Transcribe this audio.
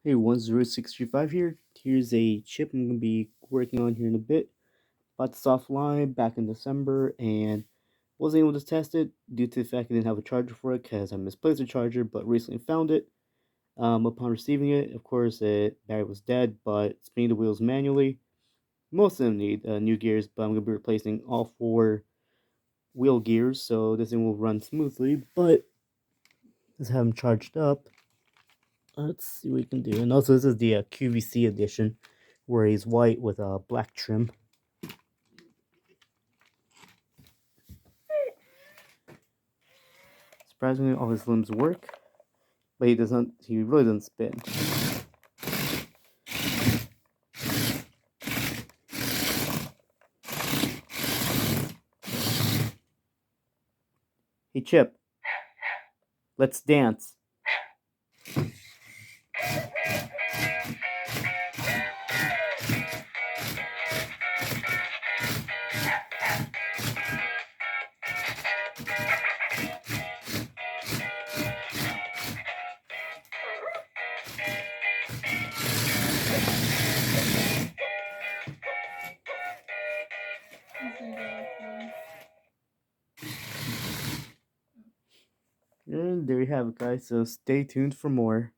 Hey, 10635 here. Here's a chip I'm going to be working on here in a bit. Bought this offline back in December and wasn't able to test it due to the fact I didn't have a charger for it because I misplaced the charger, but recently found it. Upon receiving it, of course, the battery was dead, but spinning the wheels manually. Most of them need new gears, but I'm going to be replacing all four wheel gears, so this thing will run smoothly, but let's have them charged up. Let's see what we can do. And also, this is the QVC edition, where he's white with a black trim. Surprisingly, all his limbs work, but he doesn't. He really doesn't spin. Hey Chip, let's dance. And there you have it, guys. So stay tuned for more.